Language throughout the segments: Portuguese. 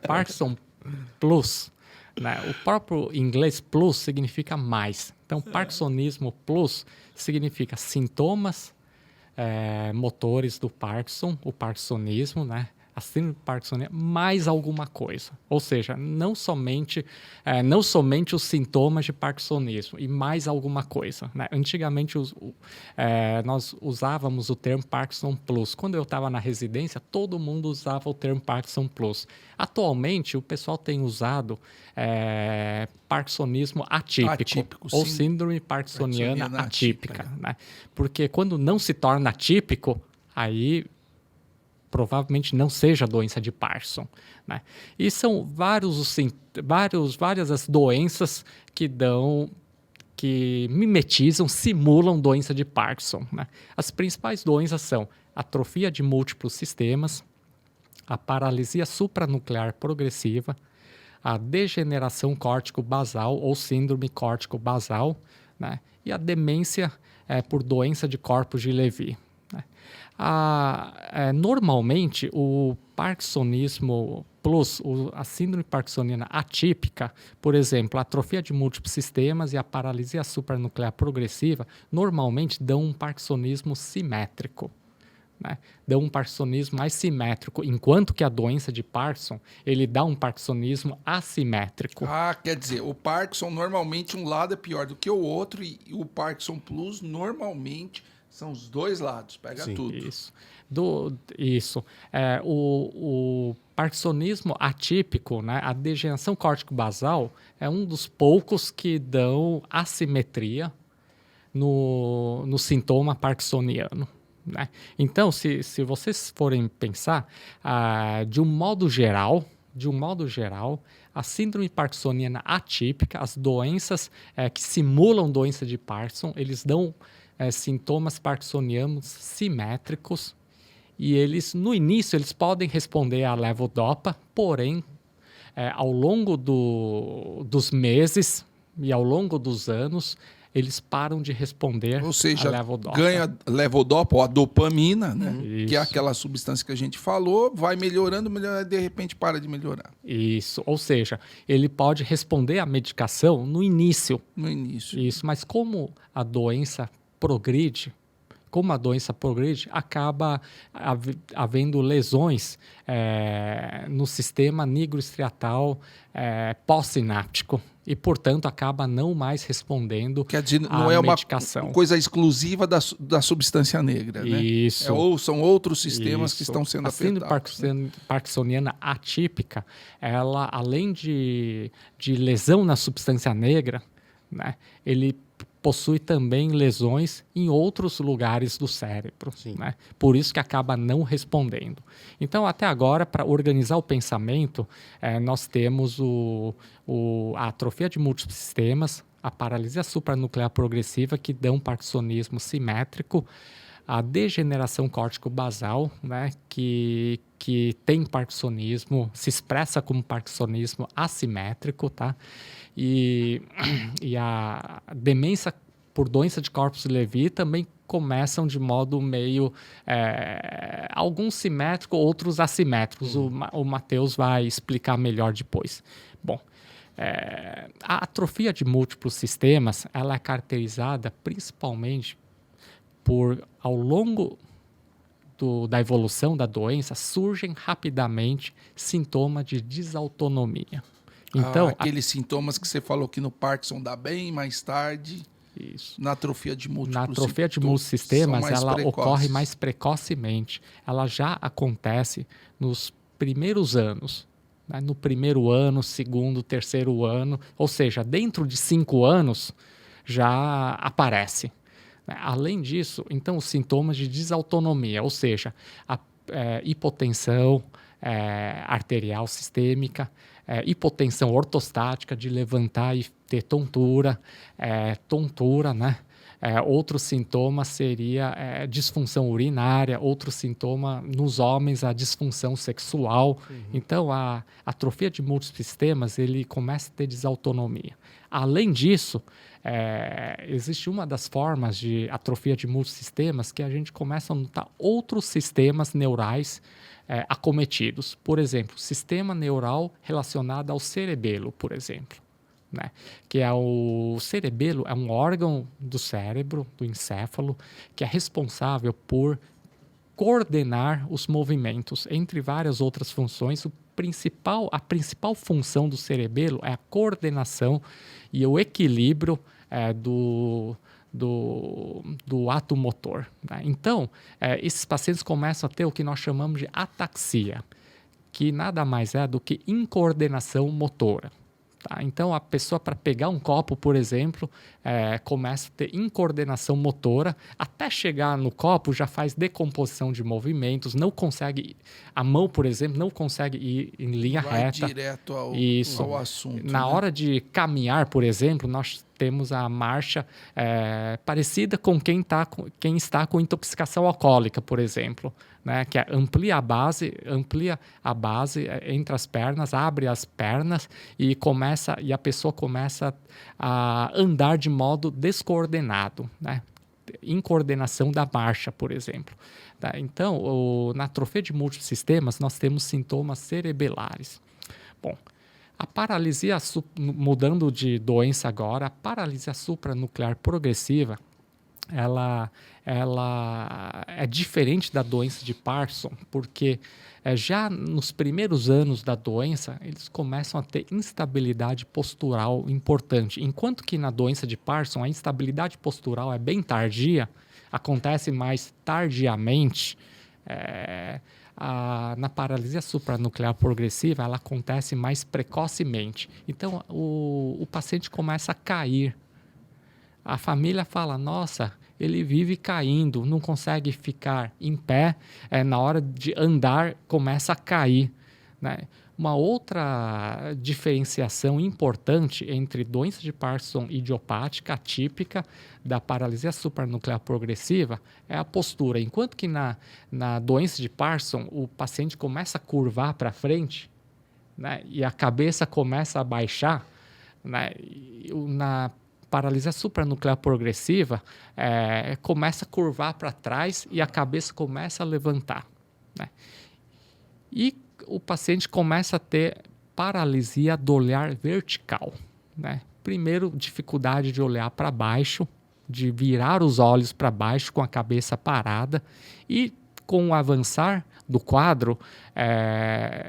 Parkinson Plus, né? O próprio inglês plus significa mais. Então, Parkinsonismo Plus significa sintomas motores do Parkinson, o parkinsonismo, né? A síndrome parkinsoniana, mais alguma coisa. Ou seja, não somente os sintomas de parkinsonismo e mais alguma coisa, né? Antigamente nós usávamos o termo Parkinson Plus. Quando eu estava na residência, todo mundo usava o termo Parkinson Plus. Atualmente, o pessoal tem usado parkinsonismo atípico ou sim. síndrome parkinsoniana Parkinsoniana atípica, atípica. né? Porque quando não se torna atípico, aí provavelmente não seja doença de Parkinson, né? E são várias as doenças que mimetizam, simulam doença de Parkinson, né? As principais doenças são atrofia de múltiplos sistemas, a paralisia supranuclear progressiva, a degeneração córtico-basal ou síndrome córtico-basal, né? E a demência por doença de corpos de Levy, né? Normalmente, o parkinsonismo plus, a síndrome parkinsoniana atípica, por exemplo, a atrofia de múltiplos sistemas e a paralisia supranuclear progressiva, normalmente dão um parkinsonismo simétrico, né? Dão um parkinsonismo mais simétrico, enquanto que a doença de Parkinson, ele dá um parkinsonismo assimétrico. Quer dizer, o Parkinson normalmente um lado é pior do que o outro e o Parkinson Plus normalmente são os dois lados, pega Sim. tudo. Isso. O parkinsonismo atípico, né, a degeneração córtico-basal, é um dos poucos que dão assimetria no sintoma parkinsoniano, né? Então, se vocês forem pensar, de um modo geral, a síndrome parkinsoniana atípica, as doenças que simulam doença de Parkinson, eles dão sintomas parkinsonianos simétricos e eles, no início, eles podem responder à levodopa, porém, ao longo dos meses e ao longo dos anos, eles param de responder Ou seja, à levodopa. ganha levodopa ou a dopamina, né? Isso. Que é aquela substância que a gente falou, vai melhorando, e de repente para de melhorar. Isso, ou seja, ele pode responder à medicação no início. No início. Isso, mas como a doença progride, acaba havendo lesões no sistema nigroestriatal pós-sináptico e, portanto, acaba não mais respondendo Quer dizer, à não é uma medicação. coisa exclusiva da substância negra, né? Isso. Ou são outros sistemas que estão sendo afetados. A síndrome parkinsoniana atípica, ela, além de lesão na substância negra, né, ele possui também lesões em outros lugares do cérebro, né? Por isso que acaba não respondendo. Então, até agora, para organizar o pensamento, nós temos a atrofia de múltiplos sistemas, a paralisia supranuclear progressiva, que dão um parkinsonismo simétrico, a degeneração córtico-basal, né, que tem parkinsonismo, se expressa como parkinsonismo assimétrico, tá? E a demência por doença de corpos de Levy também começam de modo meio... alguns simétricos, outros assimétricos. O Matheus vai explicar melhor depois. Bom, a atrofia de múltiplos sistemas, ela é caracterizada principalmente por, ao longo da evolução da doença, surgem rapidamente sintomas de desautonomia. Então, aqueles sintomas que você falou que no Parkinson dá bem mais tarde. Isso. Na atrofia de múltiplos Na atrofia de múltiplos sistemas, ela ocorre mais precocemente. Ela já acontece nos primeiros anos. Né? No primeiro ano, segundo, terceiro ano. Ou seja, dentro de 5 anos já aparece. Além disso, então, os sintomas de desautonomia, ou seja, a hipotensão arterial sistêmica, hipotensão ortostática, de levantar e ter tontura, né? Outro sintoma seria disfunção urinária, outro sintoma nos homens, a disfunção sexual. Então, a atrofia de múltiplos sistemas, ele começa a ter desautonomia. Além disso, existe uma das formas de atrofia de múltiplos sistemas que a gente começa a notar outros sistemas neurais acometidos. Por exemplo, sistema neural relacionado ao cerebelo, por exemplo. Né? Que é o cerebelo, é um órgão do cérebro, do encéfalo, que é responsável por coordenar os movimentos, entre várias outras funções. A principal função do cerebelo é a coordenação e o equilíbrio do ato motor. Né? Então, esses pacientes começam a ter o que nós chamamos de ataxia, que nada mais é do que incoordenação motora. Tá? Então, a pessoa, para pegar um copo, por exemplo, começa a ter incoordenação motora, até chegar no copo já faz decomposição de movimentos, não consegue, a mão, por exemplo, não consegue ir em linha reta. Vai direto ao assunto. Na hora de caminhar, por exemplo, nós temos a marcha parecida com quem está com intoxicação alcoólica, por exemplo. Né, que amplia a base entre as pernas, abre as pernas e a pessoa começa a andar de modo descoordenado, né? Incoordenação da marcha, por exemplo. Tá? Então, na atrofia de múltiplos sistemas, nós temos sintomas cerebelares. Bom, a paralisia, mudando de doença agora, a paralisia supranuclear progressiva, ela é diferente da doença de Parkinson, porque já nos primeiros anos da doença, eles começam a ter instabilidade postural importante. Enquanto que na doença de Parkinson, a instabilidade postural é bem tardia, acontece mais tardiamente, na paralisia supranuclear progressiva, ela acontece mais precocemente. Então, o paciente começa a cair. A família fala, nossa, ele vive caindo, não consegue ficar em pé, na hora de andar começa a cair. Né? Uma outra diferenciação importante entre doença de Parkinson idiopática atípica da paralisia supranuclear progressiva é a postura. Enquanto que na doença de Parkinson o paciente começa a curvar para frente, né? E a cabeça começa a baixar, né? Na paralisia supranuclear progressiva começa a curvar para trás e a cabeça começa a levantar. Né? E o paciente começa a ter paralisia do olhar vertical. Né? Primeiro, dificuldade de olhar para baixo, de virar os olhos para baixo com a cabeça parada, e com o avançar do quadro,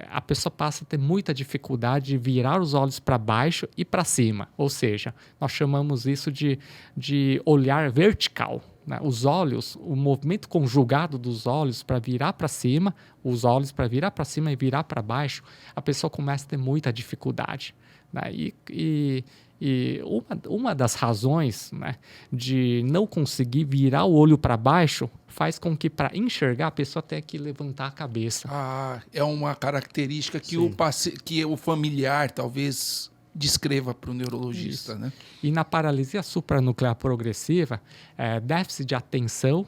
a pessoa passa a ter muita dificuldade de virar os olhos para baixo e para cima. Ou seja, nós chamamos isso de olhar vertical. Né? Os olhos, o movimento conjugado dos olhos para virar para cima, os olhos para virar para cima e virar para baixo, a pessoa começa a ter muita dificuldade. Né? E uma das razões, né, de não conseguir virar o olho para baixo faz com que, para enxergar, a pessoa tenha que levantar a cabeça. É uma característica que o familiar talvez descreva para o neurologista. Né? E na paralisia supranuclear progressiva, déficit de atenção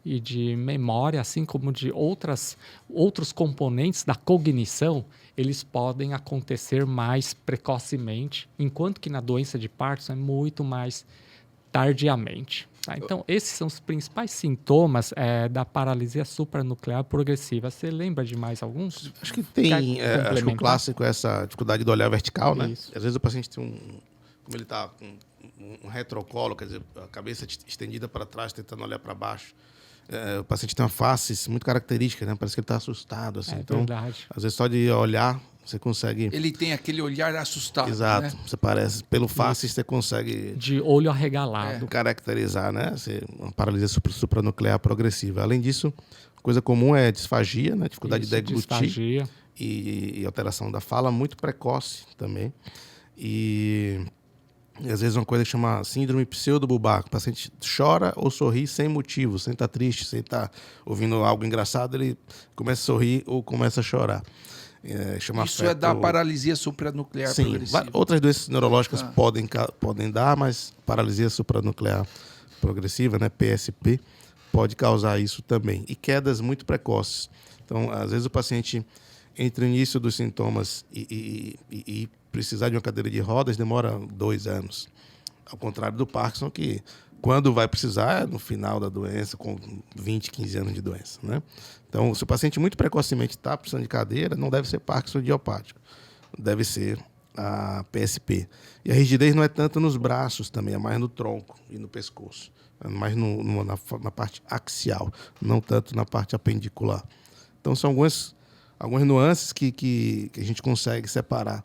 e de memória, assim como de outros componentes da cognição, eles podem acontecer mais precocemente, enquanto que na doença de Parkinson é muito mais tardiamente. Tá? Então, esses são os principais sintomas da paralisia supranuclear progressiva. Você lembra de mais alguns? Acho que tem, acho que o clássico é essa dificuldade do olhar vertical, né? Isso. Às vezes o paciente tem como ele está com um retrocolo, quer dizer, a cabeça estendida para trás, tentando olhar para baixo. O paciente tem uma face muito característica, né? Parece que ele está assustado. Assim. Então, verdade. Às vezes, só de olhar, você consegue... Ele tem aquele olhar assustado. Exato. Né? Você parece... Pelo face, você consegue... De olho arregalado. Caracterizar, né? Uma paralisia supranuclear progressiva. Além disso, coisa comum é disfagia, né? Dificuldade de deglutir. E alteração da fala, muito precoce também. E às vezes uma coisa que chama síndrome pseudobulbar. O paciente chora ou sorri sem motivo, sem estar triste, sem estar ouvindo algo engraçado, ele começa a sorrir ou começa a chorar. Isso é da paralisia supranuclear progressiva. Sim, outras doenças neurológicas podem dar, mas paralisia supranuclear progressiva, né, PSP, pode causar isso também. E quedas muito precoces. Então, às vezes o paciente, entre o início dos sintomas e precisar de uma cadeira de rodas, demora 2 anos. Ao contrário do Parkinson, que quando vai precisar, no final da doença, com 20, 15 anos de doença, né? Então, se o paciente muito precocemente está precisando de cadeira, não deve ser Parkinson idiopático, deve ser a PSP. E a rigidez não é tanto nos braços também, é mais no tronco e no pescoço, é mais na parte axial, não tanto na parte apendicular. Então, são algumas nuances que a gente consegue separar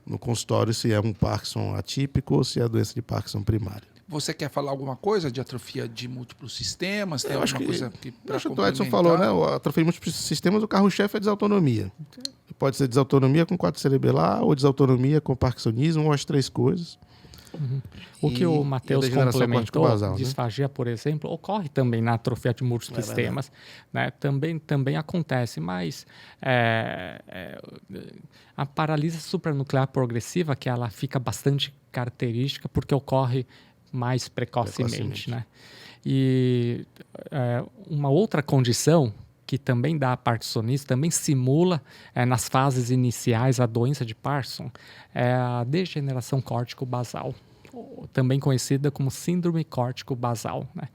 no consultório se é um Parkinson atípico ou se é a doença de Parkinson primária. Você quer falar alguma coisa de atrofia de múltiplos sistemas? Tem alguma coisa que acho que o Edson falou, né? A atrofia de múltiplos sistemas, o carro-chefe é desautonomia. Pode ser desautonomia com quadro cerebelar, ou desautonomia com parkinsonismo, ou as três coisas. Uhum. O que o Matheus complementou, basal, disfagia, né? Por exemplo, ocorre também na atrofia de múltiplos sistemas, né? Também acontece, mas a paralisia supranuclear progressiva, que ela fica bastante característica porque ocorre mais precocemente. Né? E uma outra condição que também dá parkinsonismo, também simula nas fases iniciais a doença de Parkinson, é a degeneração córtico-basal, também conhecida como síndrome córtico-basal. Né?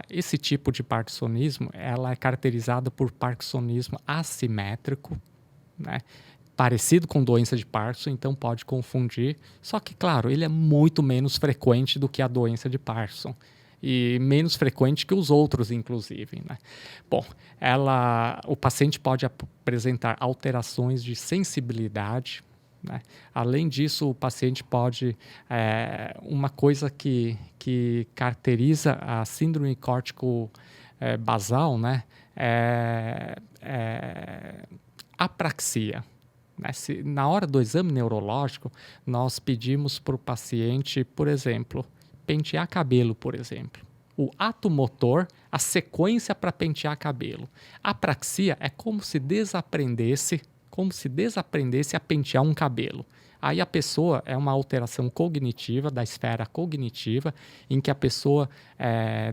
Esse tipo de parkinsonismo ela é caracterizada por parkinsonismo assimétrico, né? Parecido com doença de Parkinson, então pode confundir. Só que, claro, ele é muito menos frequente do que a doença de Parkinson. E menos frequente que os outros, inclusive. Né? Bom, o paciente pode apresentar alterações de sensibilidade. Né? Além disso, o paciente pode... uma coisa que caracteriza a síndrome córtico-basal, né? Apraxia. Na hora do exame neurológico, nós pedimos para o paciente, por exemplo, pentear cabelo, por exemplo. O ato motor, a sequência para pentear cabelo. A apraxia é como se desaprendesse a pentear um cabelo. Aí a pessoa é uma alteração cognitiva, da esfera cognitiva, em que a pessoa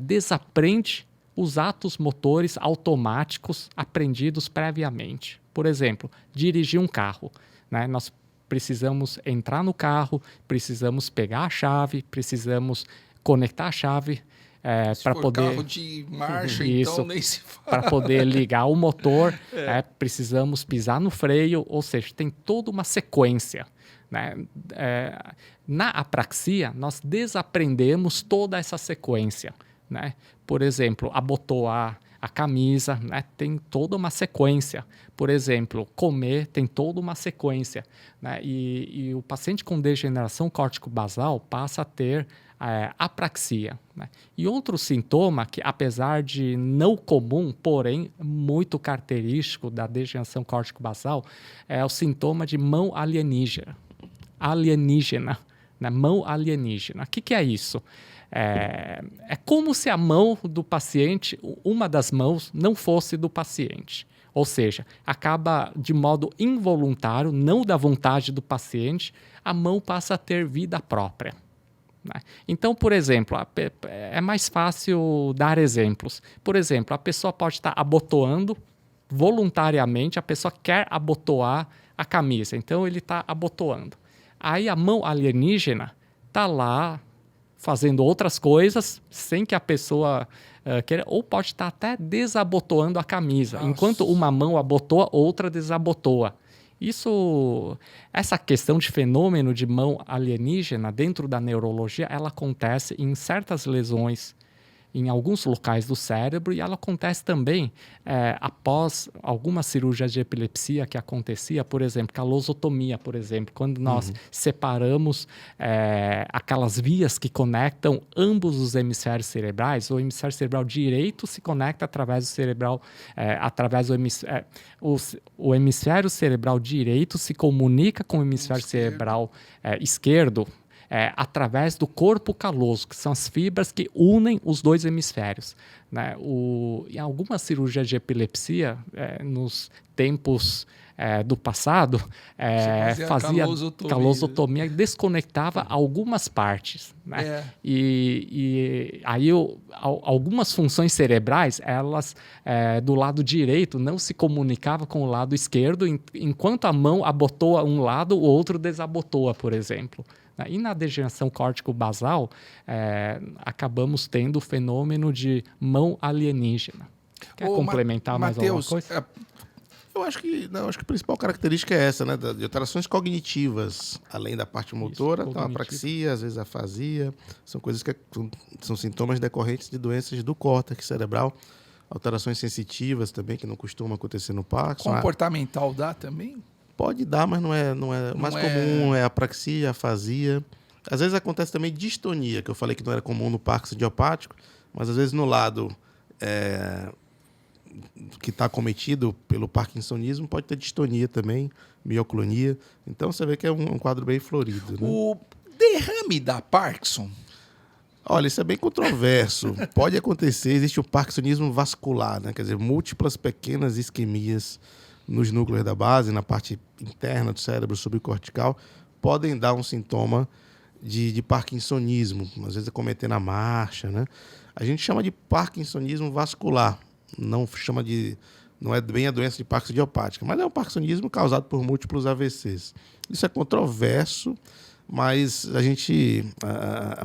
desaprende os atos motores automáticos aprendidos previamente. Por exemplo, dirigir um carro. Né? Nós precisamos entrar no carro, precisamos pegar a chave, precisamos conectar a chave para poder... carro de marcha, então nem se fala. Para poder ligar o motor, precisamos pisar no freio, ou seja, tem toda uma sequência. Né? Na apraxia, nós desaprendemos toda essa sequência. Né? Por exemplo, abotoar a camisa, né? Tem toda uma sequência. Por exemplo, comer tem toda uma sequência. Né? E o paciente com degeneração córtico-basal passa a ter apraxia. Né? E outro sintoma que, apesar de não comum, porém muito característico da degeneração córtico-basal, é o sintoma de mão alienígena. Né? Mão alienígena. O que é isso? É como se a mão do paciente, uma das mãos, não fosse do paciente. Ou seja, acaba de modo involuntário, não da vontade do paciente, a mão passa a ter vida própria. Né? Então, por exemplo, é mais fácil dar exemplos. Por exemplo, a pessoa pode estar abotoando voluntariamente, a pessoa quer abotoar a camisa, então ele está abotoando. Aí a mão alienígena está lá fazendo outras coisas sem que a pessoa queira, ou pode estar até desabotoando a camisa. Nossa. Enquanto uma mão abotoa, outra desabotoa. Essa questão de fenômeno de mão alienígena dentro da neurologia, ela acontece em certas lesões em alguns locais do cérebro e ela acontece também após algumas cirurgias de epilepsia que acontecia, por exemplo, calosotomia, por exemplo, quando nós separamos aquelas vias que conectam ambos os hemisférios cerebrais. O hemisfério cerebral direito se conecta através do cerebral, o hemisfério cerebral direito se comunica com o hemisfério cerebral esquerdo, através do corpo caloso, que são as fibras que unem os dois hemisférios. Né? Em algumas cirurgias de epilepsia, nos tempos do passado, fazia calosotomia e desconectava algumas partes. Né? E aí algumas funções cerebrais, elas do lado direito não se comunicavam com o lado esquerdo, enquanto a mão abotoa um lado, o outro desabotoa, por exemplo. Né? E na degeneração córtico-basal, acabamos tendo o fenômeno de mão alienígena. Quer complementar mais alguma coisa? Eu acho que a principal característica é essa, né? De alterações cognitivas, além da parte motora, então a apraxia, às vezes a afasia, são coisas que são sintomas decorrentes de doenças do córtex cerebral, alterações sensitivas também, que não costumam acontecer no Parkinson. Comportamental dá também? Pode dar, mas não é o mais comum, é a apraxia, a afasia. Às vezes acontece também distonia, que eu falei que não era comum no Parkinson idiopático, mas às vezes no lado que está acometido pelo parkinsonismo pode ter distonia também, mioclonia. Então você vê que é um quadro bem florido. Né? O derrame da Parkinson? Olha, isso é bem controverso. Pode acontecer, existe o parkinsonismo vascular, né? Quer dizer, múltiplas pequenas isquemias nos núcleos da base, na parte interna do cérebro subcortical, podem dar um sintoma de parkinsonismo, às vezes acometendo a marcha. Né? A gente chama de parkinsonismo vascular. Não é bem a doença de Parkinson idiopática, mas é um parkinsonismo causado por múltiplos AVCs. Isso é controverso, mas a gente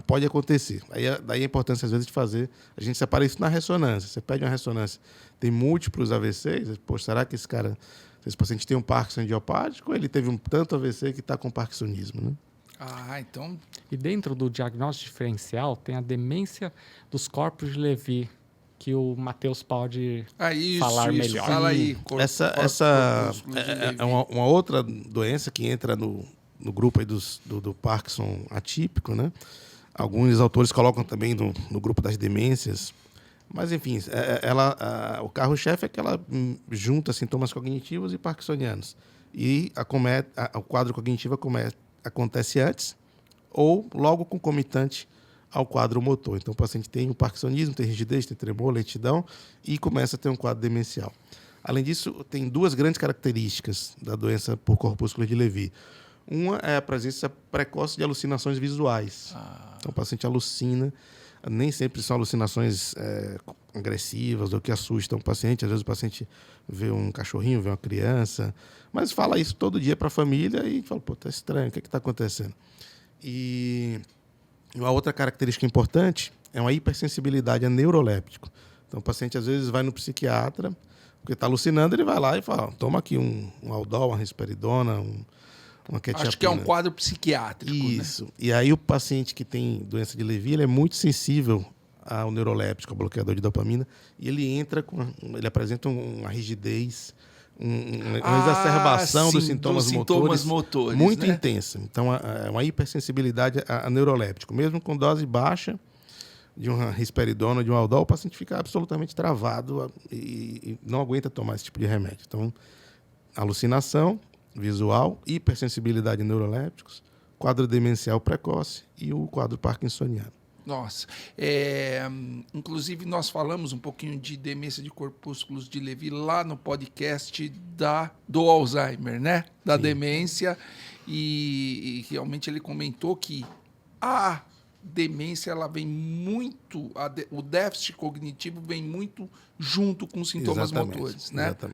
pode acontecer. Daí a importância, às vezes, de a gente separa isso na ressonância. Você pede uma ressonância, tem múltiplos AVCs, será que esse paciente tem um Parkinson idiopático ou ele teve tanto AVC que está com parkinsonismo, né? Então... E dentro do diagnóstico diferencial tem a demência dos corpos de Levy, que o Matheus pode falar melhor. Fala aí. Essa é uma outra doença que entra no grupo aí do Parkinson atípico, né? Alguns autores colocam também no grupo das demências. Mas, enfim, o carro-chefe é que ela junta sintomas cognitivos e parkinsonianos. E o quadro cognitivo acontece antes ou logo concomitante ao quadro motor. Então, o paciente tem o parkinsonismo, tem rigidez, tem tremor, lentidão e começa a ter um quadro demencial. Além disso, tem duas grandes características da doença por corpúsculo de Levy. Uma é a presença precoce de alucinações visuais. Então, o paciente alucina, nem sempre são alucinações agressivas ou que assustam o paciente. Às vezes o paciente vê um cachorrinho, vê uma criança, mas fala isso todo dia para a família e fala, tá estranho, o que está acontecendo? E uma outra característica importante é uma hipersensibilidade a neuroléptico. Então, o paciente, às vezes, vai no psiquiatra, porque está alucinando, ele vai lá e fala, toma aqui um Aldol, uma risperidona, uma quetiapina. Acho que é um quadro psiquiátrico. Isso. Né? E aí o paciente que tem doença de Levy, ele é muito sensível ao neuroléptico, ao bloqueador de dopamina, e ele ele apresenta uma rigidez, uma exacerbação dos sintomas motores muito intensa. Então, é uma hipersensibilidade a neuroléptico. Mesmo com dose baixa de uma risperidona, de um Aldol, o paciente fica absolutamente travado e não aguenta tomar esse tipo de remédio. Então, alucinação visual, hipersensibilidade a neurolépticos, quadro demencial precoce e o quadro parkinsoniano. Nossa. Inclusive, nós falamos um pouquinho de demência de corpúsculos de Levy lá no podcast do Alzheimer, né? Da Sim. demência. E realmente ele comentou que a demência ela vem muito... o déficit cognitivo vem muito junto com sintomas motores, né? Exatamente.